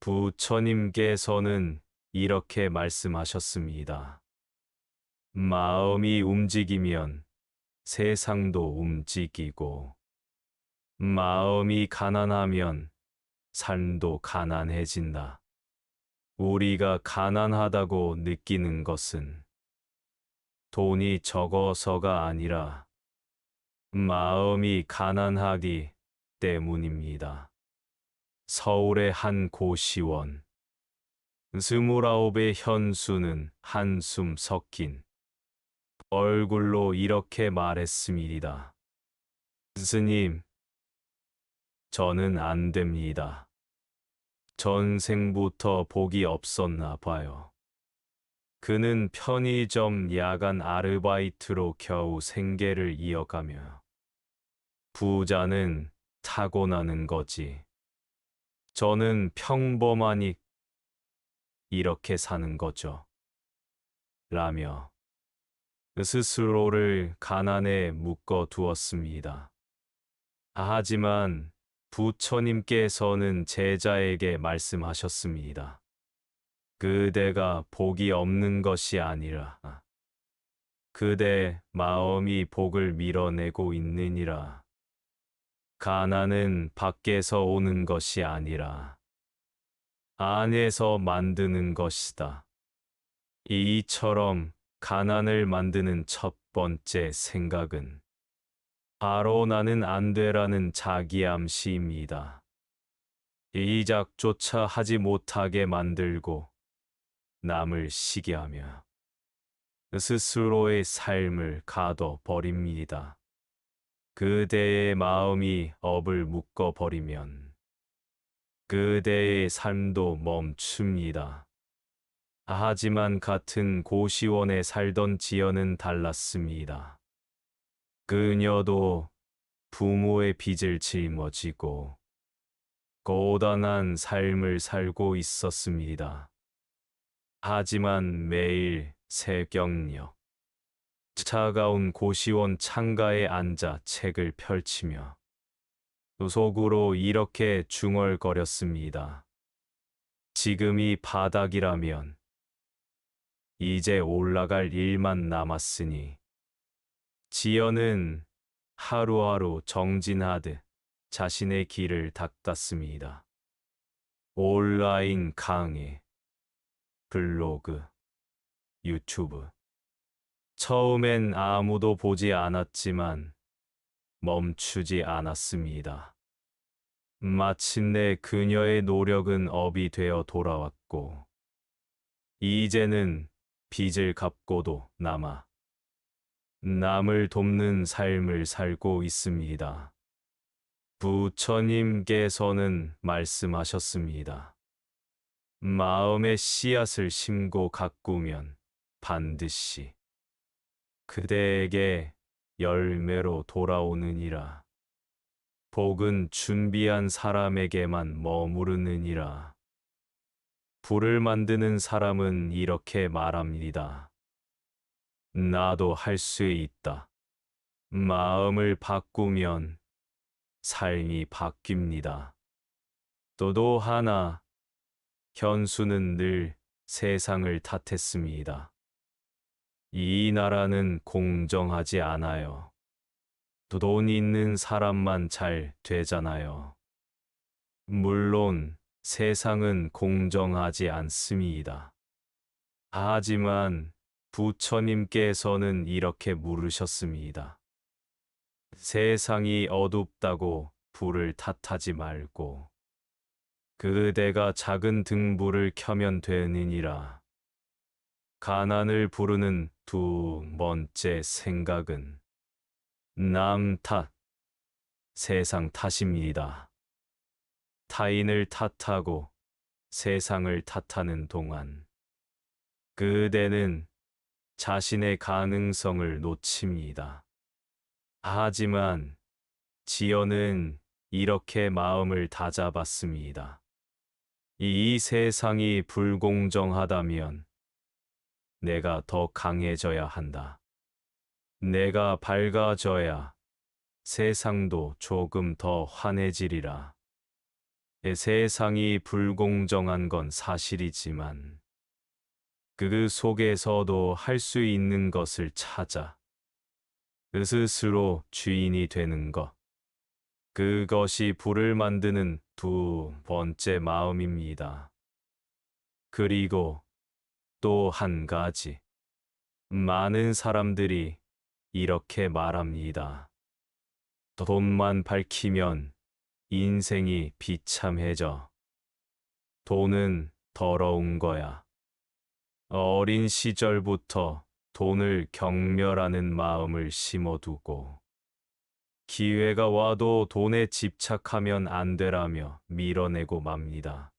부처님께서는 이렇게 말씀하셨습니다. 마음이 움직이면 세상도 움직이고, 마음이 가난하면 삶도 가난해진다. 우리가 가난하다고 느끼는 것은 돈이 적어서가 아니라 마음이 가난하기 때문입니다. 서울의 한 고시원, 29의 현수는 한숨 섞인 얼굴로 이렇게 말했습니다. 스님, 저는 안 됩니다. 전생부터 복이 없었나 봐요. 그는 편의점 야간 아르바이트로 겨우 생계를 이어가며 부자는 타고나는 거지. 저는 평범하니 이렇게 사는 거죠. 라며 스스로를 가난에 묶어 두었습니다. 하지만 부처님께서는 제자에게 말씀하셨습니다. 그대가 복이 없는 것이 아니라 그대 마음이 복을 밀어내고 있느니라. 가난은 밖에서 오는 것이 아니라 안에서 만드는 것이다. 이처럼 가난을 만드는 첫 번째 생각은 바로 나는 안 되라는 자기암시입니다. 이작조차 하지 못하게 만들고 남을 시기하며 스스로의 삶을 가둬버립니다. 그대의 마음이 업을 묶어버리면 그대의 삶도 멈춥니다. 하지만 같은 고시원에 살던 지연은 달랐습니다. 그녀도 부모의 빚을 짊어지고 고단한 삶을 살고 있었습니다. 하지만 매일 새벽녘 차가운 고시원 창가에 앉아 책을 펼치며 속으로 이렇게 중얼거렸습니다. 지금이 바닥이라면 이제 올라갈 일만 남았으니. 지연은 하루하루 정진하듯 자신의 길을 닦았습니다. 온라인 강의, 블로그, 유튜브. 처음엔 아무도 보지 않았지만 멈추지 않았습니다. 마침내 그녀의 노력은 업이 되어 돌아왔고, 이제는 빚을 갚고도 남을 돕는 삶을 살고 있습니다. 부처님께서는 말씀하셨습니다. 마음의 씨앗을 심고 가꾸면 반드시 그대에게 열매로 돌아오느니라. 복은 준비한 사람에게만 머무르느니라. 불을 만드는 사람은 이렇게 말합니다. 나도 할 수 있다. 마음을 바꾸면 삶이 바뀝니다. 또 하나, 현수는 늘 세상을 탓했습니다. 이 나라는 공정하지 않아요. 돈 있는 사람만 잘 되잖아요. 물론 세상은 공정하지 않습니다. 하지만 부처님께서는 이렇게 물으셨습니다. 세상이 어둡다고 불을 탓하지 말고 그대가 작은 등불을 켜면 되느니라. 가난을 부르는 두 번째 생각은 남 탓, 세상 탓입니다. 타인을 탓하고 세상을 탓하는 동안 그대는 자신의 가능성을 놓칩니다. 하지만 지연은 이렇게 마음을 다잡았습니다. 이 세상이 불공정하다면 내가 더 강해져야 한다. 내가 밝아져야 세상도 조금 더 환해지리라. 세상이 불공정한 건 사실이지만 그 속에서도 할 수 있는 것을 찾아 스스로 주인이 되는 것. 그것이 부를 만드는 두 번째 마음입니다. 그리고 또 한 가지. 많은 사람들이 이렇게 말합니다. 돈만 밝히면 인생이 비참해져. 돈은 더러운 거야. 어린 시절부터 돈을 경멸하는 마음을 심어두고 기회가 와도 돈에 집착하면 안 되라며 밀어내고 맙니다.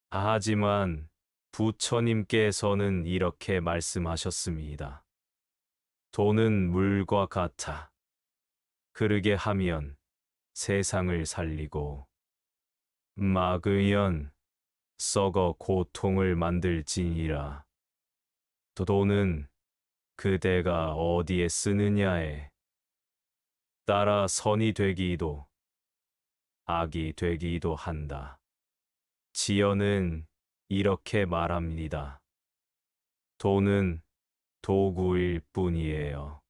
하지만 부처님께서는 이렇게 말씀하셨습니다. 돈은 물과 같아. 흐르게 하면 세상을 살리고 막으면 썩어 고통을 만들지니라. 돈은 그대가 어디에 쓰느냐에 따라 선이 되기도 악이 되기도 한다. 지연은 이렇게 말합니다. 돈은 도구일 뿐이에요.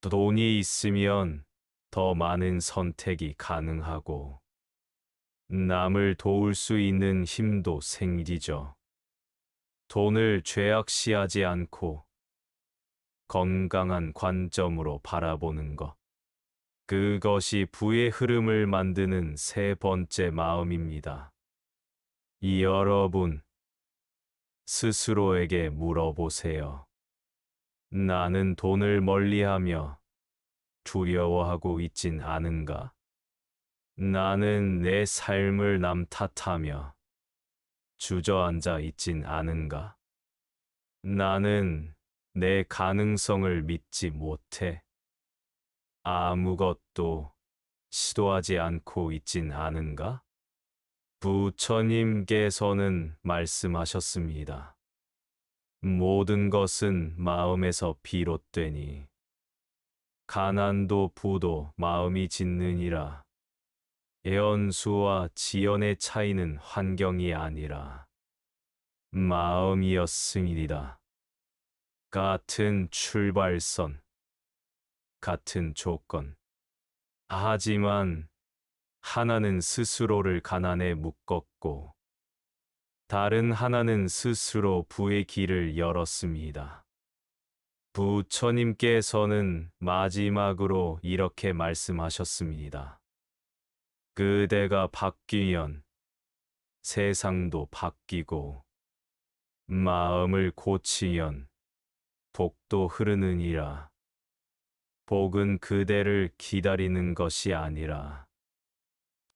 돈이 있으면 더 많은 선택이 가능하고 남을 도울 수 있는 힘도 생기죠. 돈을 죄악시하지 않고 건강한 관점으로 바라보는 것. 그것이 부의 흐름을 만드는 세 번째 마음입니다. 여러분, 스스로에게 물어보세요. 나는 돈을 멀리하며 두려워하고 있진 않은가? 나는 내 삶을 남 탓하며 주저앉아 있진 않은가? 나는 내 가능성을 믿지 못해 아무것도 시도하지 않고 있진 않은가? 부처님께서는 말씀하셨습니다. 모든 것은 마음에서 비롯되니 가난도 부도 마음이 짓느니라. 예언수와 지연의 차이는 환경이 아니라 마음이었음이니라. 같은 출발선, 같은 조건. 하지만 하나는 스스로를 가난에 묶었고 다른 하나는 스스로 부의 길을 열었습니다. 부처님께서는 마지막으로 이렇게 말씀하셨습니다. 그대가 바뀌면 세상도 바뀌고 마음을 고치면 복도 흐르느니라. 복은 그대를 기다리는 것이 아니라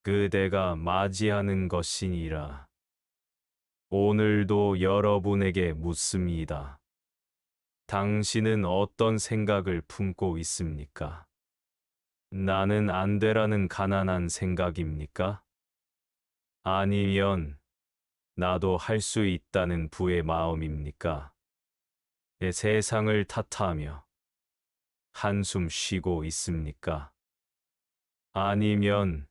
그대가 맞이하는 것이니라. 오늘도 여러분에게 묻습니다. 당신은 어떤 생각을 품고 있습니까? 나는 안 되라는 가난한 생각입니까? 아니면 나도 할 수 있다는 부의 마음입니까? 내 세상을 탓하며 한숨 쉬고 있습니까? 아니면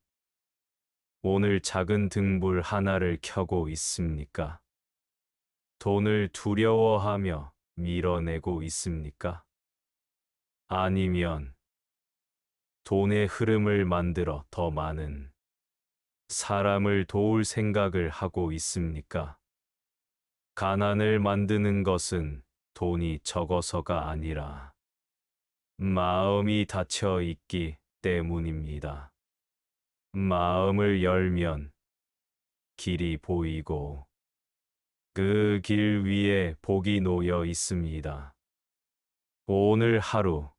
오늘 작은 등불 하나를 켜고 있습니까? 돈을 두려워하며 밀어내고 있습니까? 아니면 돈의 흐름을 만들어 더 많은 사람을 도울 생각을 하고 있습니까? 가난을 만드는 것은 돈이 적어서가 아니라 마음이 닫혀 있기 때문입니다. 마음을 열면 길이 보이고 그 길 위에 복이 놓여 있습니다. 오늘 하루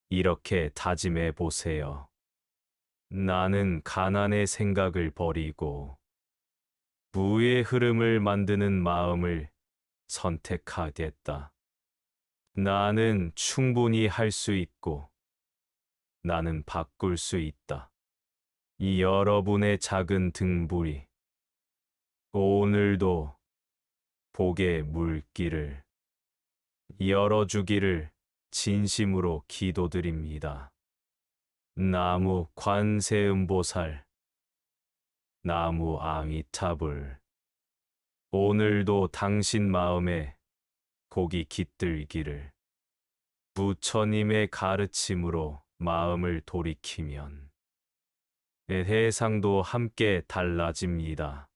이렇게 다짐해 보세요. 나는 가난의 생각을 버리고 부의 흐름을 만드는 마음을 선택하겠다. 나는 충분히 할 수 있고 나는 바꿀 수 있다. 이 여러분의 작은 등불이 오늘도 복의 물길을 열어주기를 진심으로 기도드립니다. 나무 관세음보살 나무 아미타불. 오늘도 당신 마음에 복이 깃들기를. 부처님의 가르침으로 마음을 돌이키면 세상도 함께 달라집니다.